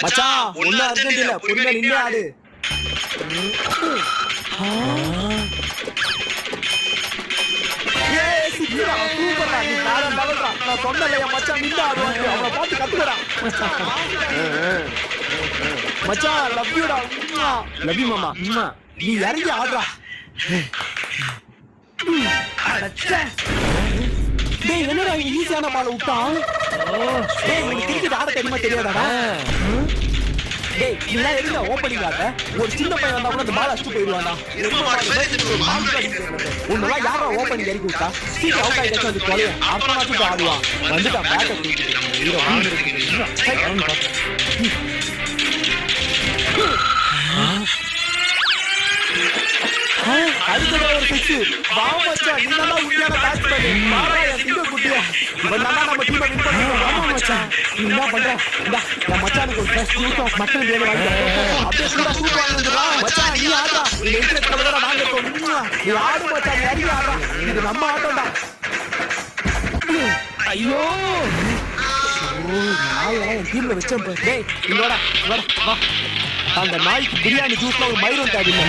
மச்சான் ஒண்ணு அர்ஜென்ட் இல்ல, பொறுமையா நின்னு ஆடு. ஏய் சிக்கிரா, சூப்பர்டா, நீ வேற லெவல்டா. நான் சொன்னல என் மச்சான் நின்னு ஆடுவான்னு, அவனை பார்த்து கத்துக்கடா. மச்சான் லவ் யூடா. லவ் யூ மாமா. நீ இறங்கி ஆடுறா. டேய் என்னடா ஈஸியான பால் விட்டான். டேய் உனக்கு கிரிக்கெட் ஆட தெரியுமா தெரியாதாடா? டேய் நீங்க எதுல ஓபனிங் ஆட? ஒரு சின்ன பையன் வந்தா கூட அந்த பால் அடிச்சு போயிடுவானா? உன்னெல்லாம் யாரா ஓபனிங் இறக்கி விட்டா? சீக்கிரம் அவுட் ஆயிடுச்சு அந்த கோலிய. அப்புறமாச்சும் ஆடுவான். வந்துட்டா பேட்டை தூக்கிட்டு. ஹீரோ அடுத்தது ஒரு சிக்ஸ். வா மச்சான், நீ நல்லா உண்மையான பேட்ஸ்மேன். மாறா என் சிங்க குட்டியா. இவன் நல்லா நம்ம டீமை வின் பண்ணிடுவான். வா மச்சான், நீ என்ன பண்ற? இந்தா என் மச்சானுக்கு ஒரு ஃப்ரெஷ் ஜூஸ் ஆஃப் மட்டன் வேணும் வாங்கி. அப்படியே கூட சூப் வாங்குறா. மச்சான் நீ ஆடுறா. நீ இன்ட்ரெஸ்ட் கலவரா நாங்க இருக்கோம். நீ ஆடு மச்சான், நீ இறங்கி ஆடுறா. இது நம்ம ஆட்டம்டா. ஐயோ நாய் என் டீம்ல வச்சேன். டேய் இங்கோடா வா. அந்த நாய்க்கு பிரியாணி ஜூஸ்ல ஒரு மயிரும் தேவையில்லை.